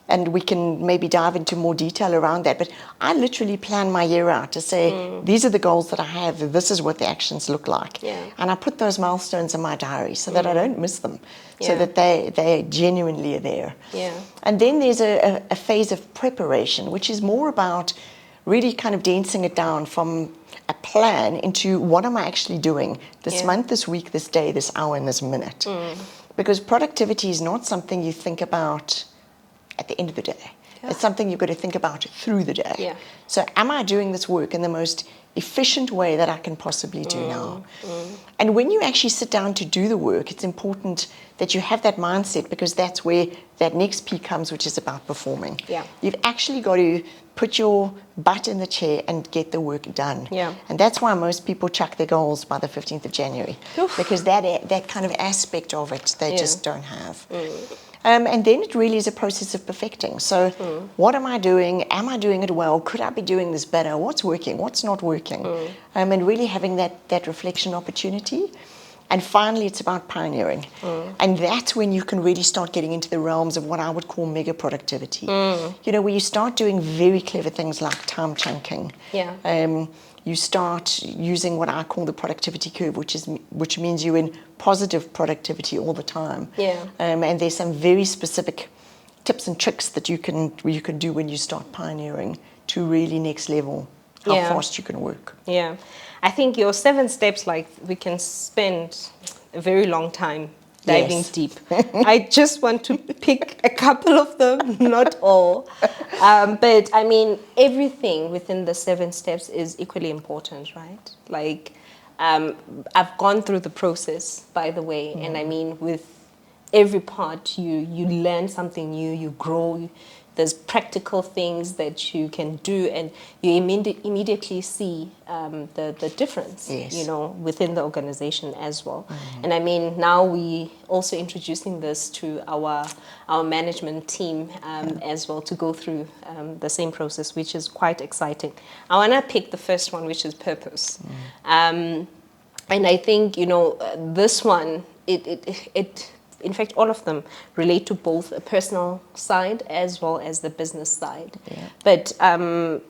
and we can maybe dive into more detail around that, but I literally plan my year out to say, these are the goals that I have, this is what the actions look like. Yeah. And I put those milestones in my diary so that I don't miss them, so Yeah. that they genuinely are there. Yeah. And then there's a phase of preparation, which is more about really kind of dancing it down from a plan into what am I actually doing this month, this week, this day, this hour, and this minute. Because productivity is not something you think about at the end of the day. Yeah. It's something you've got to think about through the day. Yeah. So am I doing this work in the most efficient way that I can possibly do now? And when you actually sit down to do the work, it's important that you have that mindset, because that's where that next P comes, which is about performing. Yeah. You've actually got to put your butt in the chair and get the work done. Yeah. And that's why most people chuck their goals by the 15th of January. Oof. Because that kind of aspect of it, they Yeah. just don't have. And then it really is a process of perfecting. So what am I doing? Am I doing it well? Could I be doing this better? What's working? What's not working? And really having that reflection opportunity. And finally, it's about pioneering. And that's when you can really start getting into the realms of what I would call mega productivity. You know, where you start doing very clever things like time chunking. Yeah. You start using what I call the productivity curve, which means you're in positive productivity all the time. Yeah. And there's some very specific tips and tricks that you can do when you start pioneering to really next level how Yeah. fast you can work. Yeah. I think your 7 steps, like, we can spend a very long time diving Yes. deep. I just want to pick a couple of them, not all. But I mean, everything within the 7 steps is equally important, right? Like, I've gone through the process, by the way, and I mean, with every part, you learn something new, you grow. There's practical things that you can do, and you immediately see the difference, Yes. you know, within the organization as well. And I mean, now we also introducing this to our management team as well, to go through the same process, which is quite exciting. I want to pick the first one, which is purpose. And I think, you know, this one, it in fact, all of them relate to both a personal side as well as the business side. Yeah. But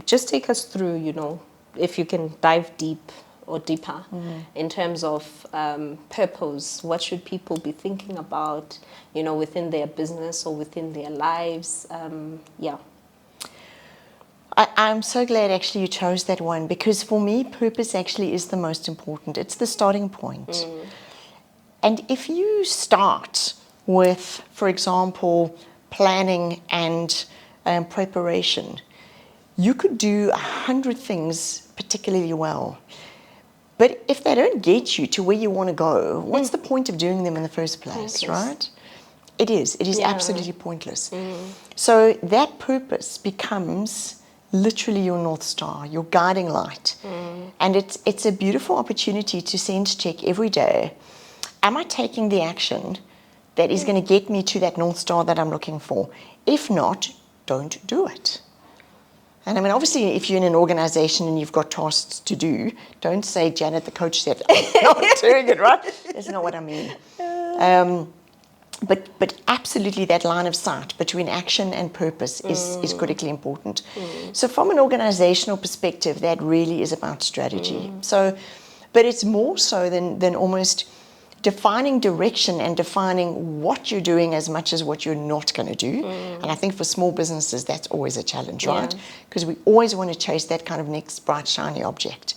just take us through, you know, if you can dive deep or deeper in terms of purpose. What should people be thinking about, you know, within their business or within their lives? Yeah. I'm so glad actually you chose that one, because for me, purpose actually is the most important. It's the starting point. And if you start with, for example, planning and preparation, you could do 100 things particularly well. But if they don't get you to where you want to go, what's the point of doing them in the first place, Pointless. right? It is. It is Yeah. absolutely pointless. So that purpose becomes literally your North Star, your guiding light. And it's a beautiful opportunity to sense check every day. Am I taking the action that is going to get me to that North Star that I'm looking for? If not, don't do it. And I mean, obviously, if you're in an organization and you've got tasks to do, don't say, Janet, the coach said, I'm not doing it, right? That's not what I mean. But absolutely that line of sight between action and purpose is critically important. So from an organizational perspective, that really is about strategy. So, but it's more so than almost defining direction and defining what you're doing as much as what you're not going to do. And I think for small businesses, that's always a challenge, right? Because we always want to chase that kind of next bright, shiny object.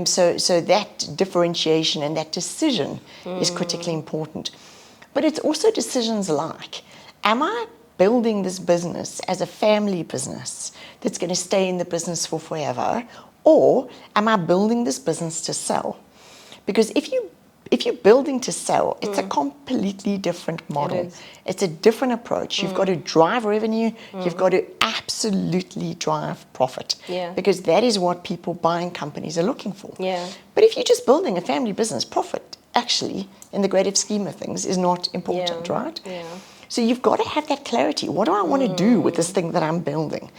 So that differentiation and that decision is critically important. But it's also decisions like, am I building this business as a family business that's going to stay in the business for forever? Or am I building this business to sell? Because if you're building to sell, it's a completely different model. It's a different approach. You've got to drive revenue. You've got to absolutely drive profit. Because that is what people buying companies are looking for. But if you're just building a family business, profit actually, in the greater scheme of things, is not important, right? So you've got to have that clarity. What do I want to do with this thing that I'm building?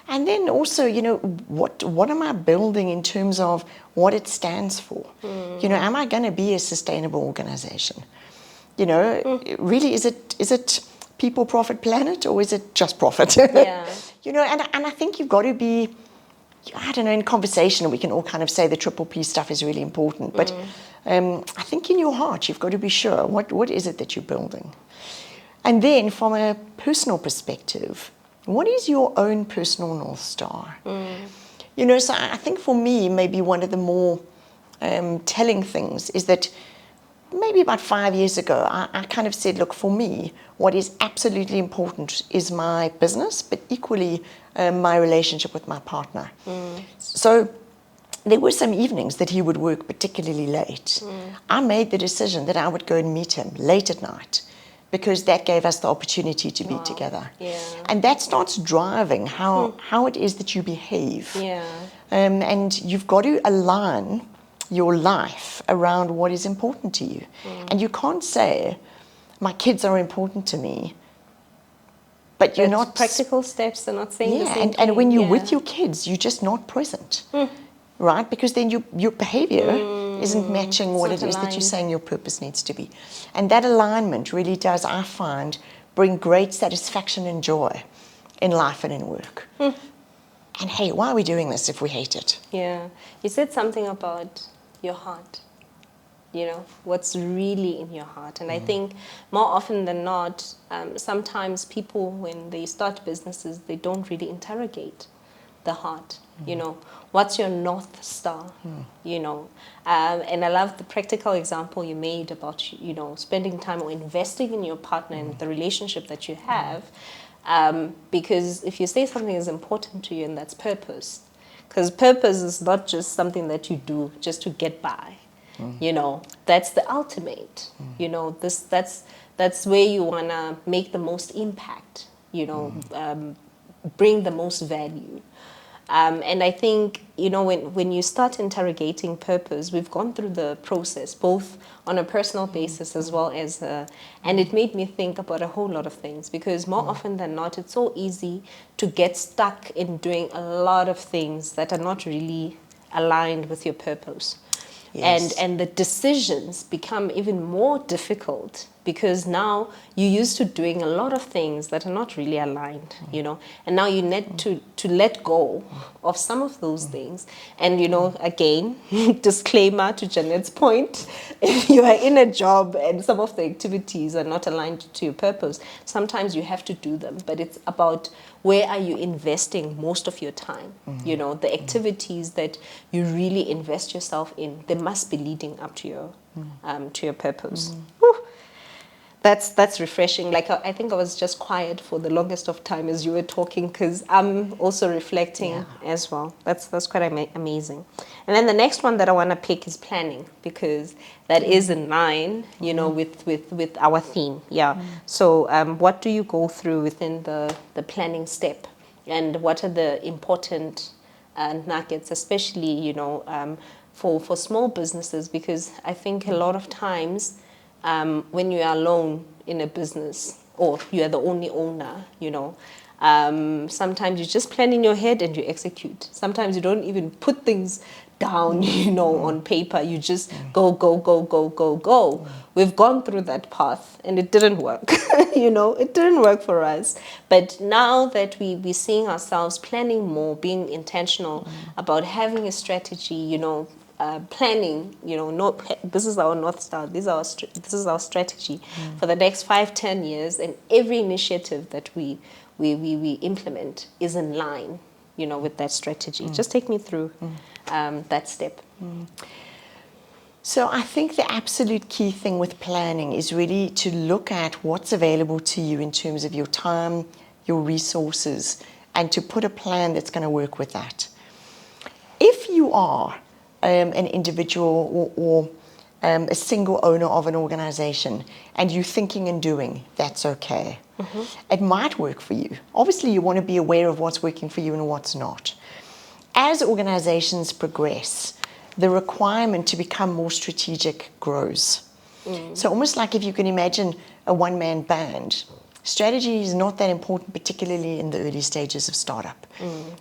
And then also, you know, what am I building in terms of what it stands for? You know, am I going to be a sustainable organization? You know, really, is it people, profit, planet, or is it just profit? You know, and I think you've got to be, I don't know, in conversation we can all kind of say the triple P stuff is really important, but I think in your heart you've got to be sure what is it that you're building. And then from a personal perspective, what is your own personal North Star? You know, so I think for me, maybe one of the more telling things is that maybe about 5 years ago, I kind of said, look, for me, what is absolutely important is my business, but equally my relationship with my partner. So there were some evenings that he would work particularly late. I made the decision that I would go and meet him late at night, because that gave us the opportunity to be together. And that starts driving how it is that you behave. And you've got to align your life around what is important to you. And you can't say, my kids are important to me, but you're not... Practical steps are not saying the same thing. And when you're with your kids, you're just not present. Right? Because then your behavior isn't matching It's what not it is that you're aligned. saying your purpose needs to be. And that alignment really does, I find, bring great satisfaction and joy in life and in work. And hey, why are we doing this if we hate it? Yeah. You said something about your heart, what's really in your heart. And I think more often than not, sometimes people, when they start businesses, they don't really interrogate the heart. What's your North Star? And I love the practical example you made about, spending time or investing in your partner and the relationship that you have. Because if you say something is important to you, and that's purpose, because purpose is not just something that you do just to get by. That's the ultimate. That's where you want to make the most impact, bring the most value. And I think, when you start interrogating purpose, we've gone through the process, both on a personal basis as well as, and it made me think about a whole lot of things, because more often than not, it's so easy to get stuck in doing a lot of things that are not really aligned with your purpose. Yes. And the decisions become even more difficult, because now you're used to doing a lot of things that are not really aligned, and now you need to let go of some of those things. And, again, disclaimer to Janet's point, if you are in a job and some of the activities are not aligned to your purpose, sometimes you have to do them, but it's about where are you investing most of your time. The activities that you really invest yourself in, they must be leading up to your purpose. Whew. That's refreshing. Like, I think I was just quiet for the longest of time as you were talking, because I'm also reflecting as well. That's quite amazing. And then the next one that I want to pick is planning, because that is in line, with our theme. Yeah. So what do you go through within the planning step, and what are the important nuggets, especially for small businesses? Because I think a lot of times, when you are alone in a business, or you are the only owner, sometimes you just plan in your head and you execute. Sometimes you don't even put things down, on paper. You just go, go, go, go, go, go. We've gone through that path and it didn't work. It didn't work for us. But now that we're seeing ourselves planning more, being intentional about having a strategy, planning, this is our North Star, this is our strategy for the next 5-10 years, and every initiative that we implement is in line, with that strategy. Just take me through that step. So I think the absolute key thing with planning is really to look at what's available to you in terms of your time, your resources, and to put a plan that's going to work with that. If you are an individual or a single owner of an organization and you're thinking and doing, that's okay. It might work for you. Obviously, you want to be aware of what's working for you and what's not. As organizations progress, the requirement to become more strategic grows. So almost like if you can imagine a one-man band, strategy is not that important, particularly in the early stages of startup.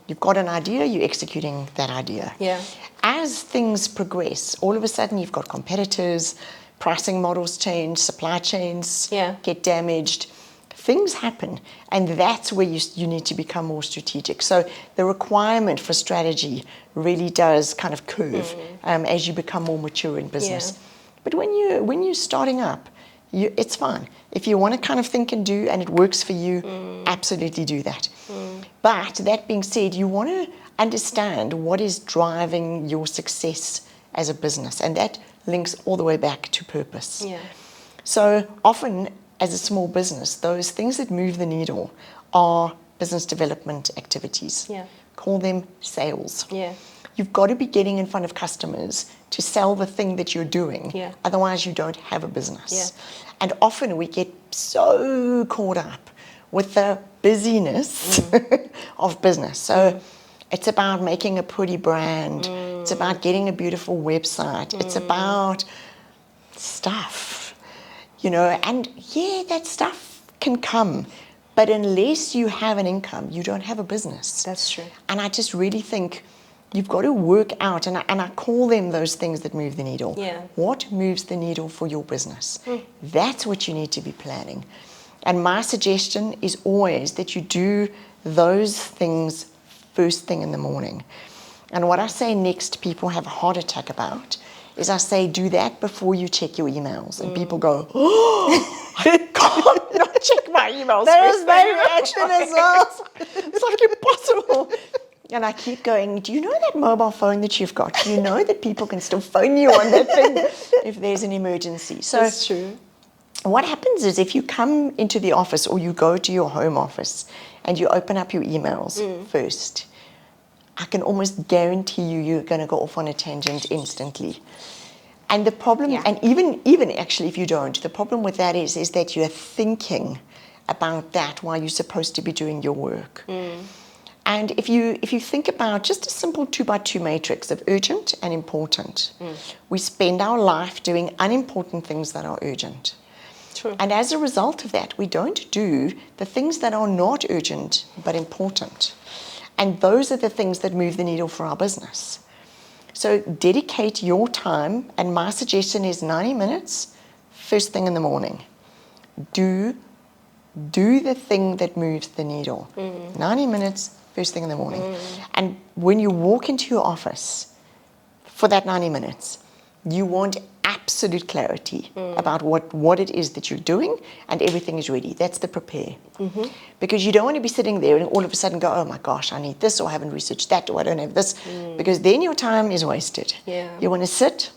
You've got an idea, you're executing that idea. Yeah. As things progress, all of a sudden you've got competitors, pricing models change, supply chains get damaged, things happen, and that's where you need to become more strategic. So the requirement for strategy really does kind of curve as you become more mature in business. Yeah. But when you're starting up, it's fine. If you want to kind of think and do, and it works for you, absolutely do that. But that being said, you want to understand what is driving your success as a business, and that links all the way back to purpose. Yeah. So often, as a small business, those things that move the needle are business development activities. Yeah. Call them sales. Yeah. You've got to be getting in front of customers to sell the thing that you're doing. Yeah. Otherwise, you don't have a business. Yeah. And often we get so caught up with the busyness of business. So it's about making a pretty brand. It's about getting a beautiful website. It's about stuff, and that stuff can come. But unless you have an income, you don't have a business. That's true. And I just really think you've got to work out, and I call them those things that move the needle. Yeah. What moves the needle for your business? That's what you need to be planning. And my suggestion is always that you do those things first thing in the morning. And what I say next people have a heart attack about is I say, do that before you check your emails. And people go, oh, I can't not check my emails. That was my reaction as well. It's like impossible. And I keep going, do you know that mobile phone that you've got? Do you know that people can still phone you on that thing if there's an emergency? So that's true. What happens is if you come into the office or you go to your home office and you open up your emails first, I can almost guarantee you're going to go off on a tangent instantly. And the problem, and even actually if you don't, the problem with that is that you're thinking about that while you're supposed to be doing your work. And if you think about just a simple 2x2 matrix of urgent and important, we spend our life doing unimportant things that are urgent. True. And as a result of that, we don't do the things that are not urgent but important. And those are the things that move the needle for our business. So dedicate your time, and my suggestion is 90 minutes, first thing in the morning. Do the thing that moves the needle. 90 minutes, first thing in the morning. And when you walk into your office for that 90 minutes, you want absolute clarity about what it is that you're doing, and everything is ready. That's the prepare. Because you don't want to be sitting there and all of a sudden go, oh my gosh, I need this, or I haven't researched that, or I don't have this, because then your time is wasted. You want to sit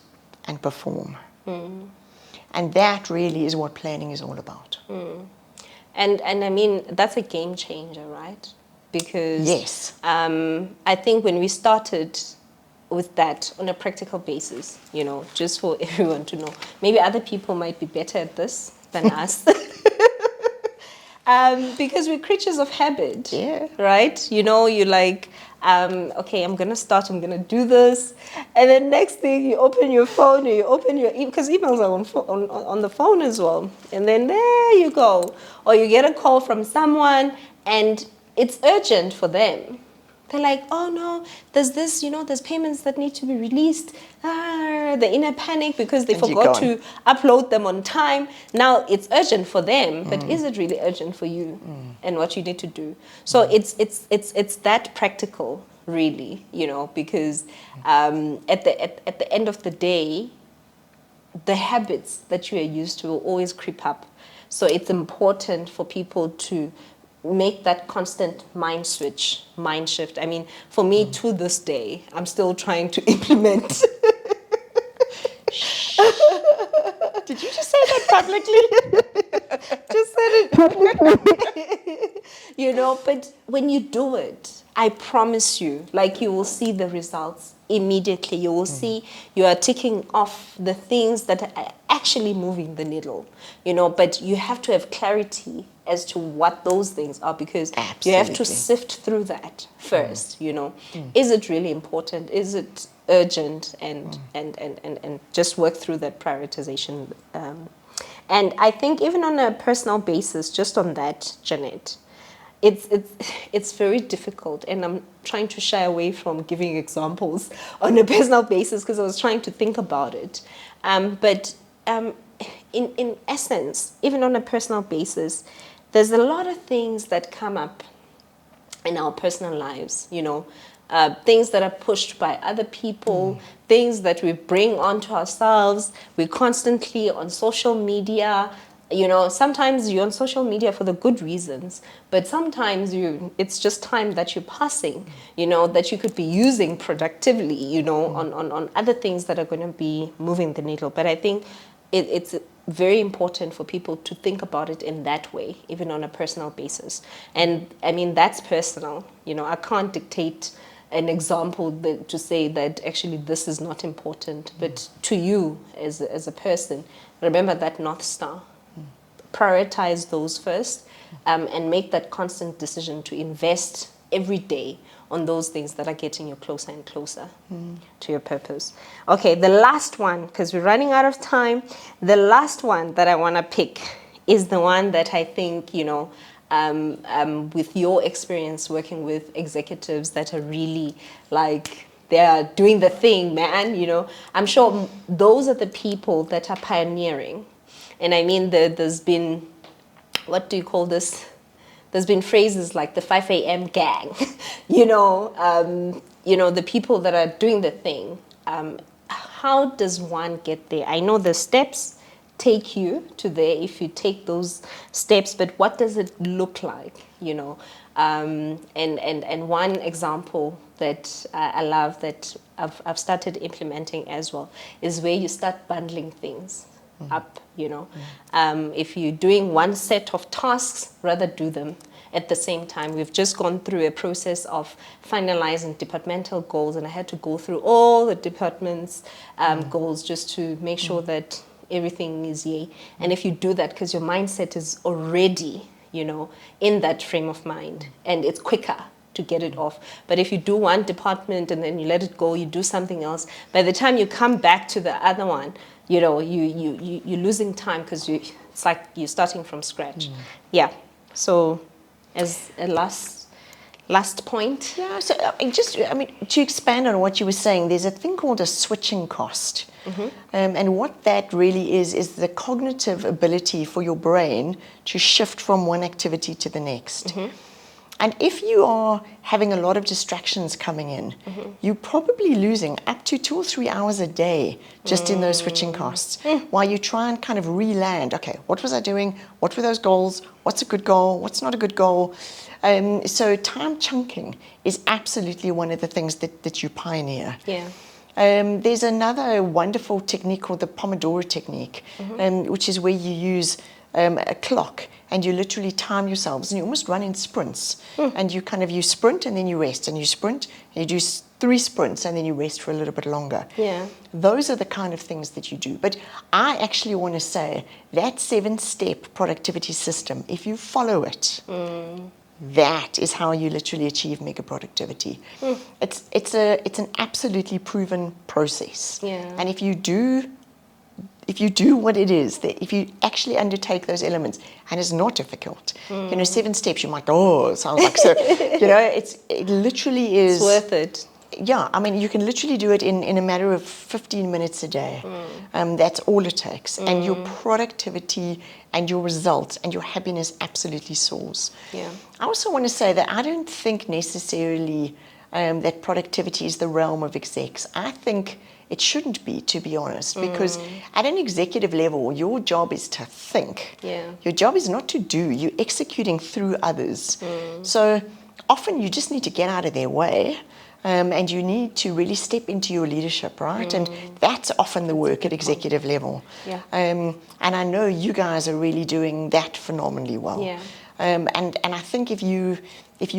and perform. And that really is what planning is all about. And I mean, that's a game changer, right? Because yes, I think when we started with that on a practical basis, you know, just for everyone to know, maybe other people might be better at this than us. Because we're creatures of habit, right? You know, you're like, okay, I'm going to start, I'm going to do this. And then next thing, you open your phone, or you open your because emails are on the phone as well. And then there you go. Or you get a call from someone and it's urgent for them. They're like, oh no, there's this, you know, there's payments that need to be released. They're in a panic because they forgot to upload them on time. Now it's urgent for them, but is it really urgent for you and what you need to do? So it's that practical, really, you know, because at the end of the day, the habits that you are used to will always creep up. So it's important for people to make that constant mind shift. I mean, for me, to this day, I'm still trying to implement. Did you just say that publicly? Just said it publicly. You know, but when you do it, I promise you, like, you will see the results immediately. You will see you are ticking off the things that are actually moving the needle, you know, but you have to have clarity as to what those things are, because you have to sift through that first, you know. Is it really important? Is it urgent? And just work through that prioritization. And I think even on a personal basis, just on that, Janet, it's very difficult, and I'm trying to shy away from giving examples on a personal basis because I was trying to think about it. But in essence, even on a personal basis, there's a lot of things that come up in our personal lives, you know, things that are pushed by other people, things that we bring onto ourselves. We're constantly on social media. You know, sometimes you're on social media for the good reasons, but sometimes it's just time that you're passing, you know, that you could be using productively, you know, on other things that are going to be moving the needle. But I think it's very important for people to think about it in that way, even on a personal basis. And I mean, that's personal. You know, I can't dictate an example to say that actually this is not important, but to you as a person, remember that North Star. Prioritize those first, and make that constant decision to invest every day on those things that are getting you closer and closer to your purpose. Okay, the last one, because we're running out of time, the last one that I want to pick is the one that I think, you know, with your experience working with executives that are really like they're doing the thing, man. You know, I'm sure those are the people that are pioneering. And I mean, there's been, what do you call this? There's been phrases like the 5 a.m. gang, the people that are doing the thing. How does one get there? I know the steps take you to there if you take those steps, but what does it look like, And one example that I love that I've started implementing as well is where you start bundling things up, If you're doing one set of tasks, rather do them at the same time. We've just gone through a process of finalizing departmental goals, and I had to go through all the departments' goals just to make sure that everything is yay. And if you do that, because your mindset is already, in that frame of mind, and it's quicker to get it off. But if you do one department and then you let it go, you do something else, by the time you come back to the other one, you're losing time because it's like you're starting from scratch. Yeah. So as a last point. Yeah, so to expand on what you were saying, there's a thing called a switching cost. And what that really is the cognitive ability for your brain to shift from one activity to the next. And if you are having a lot of distractions coming in, you're probably losing up to 2 or 3 hours a day just in those switching costs, while you try and kind of re-land, okay, what was I doing? What were those goals? What's a good goal? What's not a good goal? So time chunking is absolutely one of the things that you pioneer. Yeah. There's another wonderful technique called the Pomodoro technique, which is where you use a clock and you literally time yourselves and you almost run in sprints. And you sprint and then you rest, and you sprint and you do 3 sprints and then you rest for a little bit longer. Yeah. Those are the kind of things that you do. But I actually want to say that 7-step productivity system, if you follow it, that is how you literally achieve mega productivity. It's an absolutely proven process. Yeah. And if you do what it is, that if you actually undertake those elements, and it's not difficult, 7 steps, you might go, it sounds like so, it literally is. It's worth it. Yeah, I mean, you can literally do it in a matter of 15 minutes a day. That's all it takes. And your productivity and your results and your happiness absolutely soars. Yeah. I also want to say that I don't think necessarily that productivity is the realm of execs. I think it shouldn't be, to be honest, because at an executive level, your job is to think. Yeah. Your job is not to do. You're executing through others. So often you just need to get out of their way. And you need to really step into your leadership, right? And that's often the work at executive level. Yeah. And I know you guys are really doing that phenomenally well. Yeah. And I think if you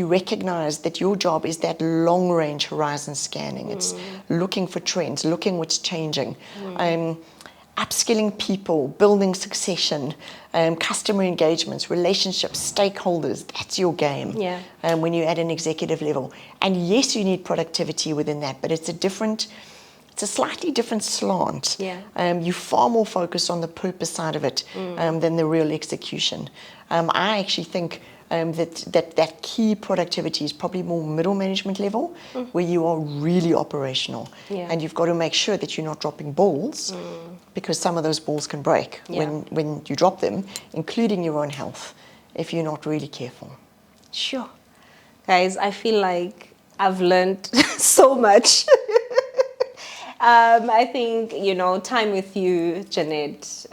recognize that your job is that long-range horizon scanning, it's looking for trends, looking what's changing, upskilling people, building succession, customer engagements, relationships, stakeholders, that's your game. Yeah. When you're at an executive level. And yes, you need productivity within that, but it's a slightly different slant. Yeah. You're far more focused on the purpose side of it than the real execution. I actually think that key productivity is probably more middle management level, where you are really operational. Yeah. And you've got to make sure that you're not dropping balls, because some of those balls can break when you drop them, including your own health, if you're not really careful. Sure. Guys, I feel like I've learned so much. I think, time with you, Jeanette,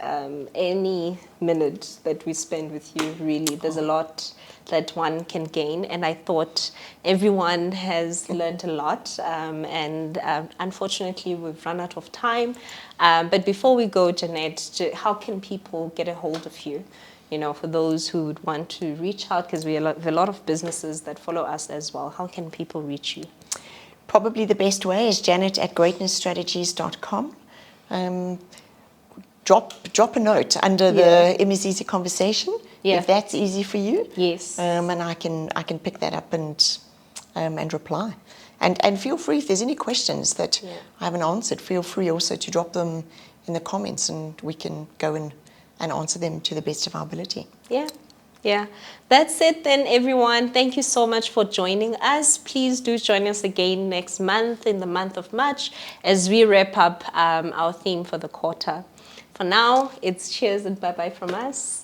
any minute that we spend with you, really, there's a lot that one can gain. And I thought everyone has learned a lot. And unfortunately, we've run out of time. But before we go, Jeanette, how can people get a hold of you? For those who would want to reach out, because we have a lot of businesses that follow us as well. How can people reach you? Probably the best way is janet@greatnessstrategies.com. Drop a note under the MEZZ conversation, if that's easy for you. Yes. And I can pick that up and reply. And feel free, if there's any questions that I haven't answered, feel free also to drop them in the comments, and we can go and answer them to the best of our ability. Yeah. Yeah, that's it then, everyone. Thank you so much for joining us. Please do join us again next month, in the month of March, as we wrap up our theme for the quarter. For now, it's cheers and bye-bye from us.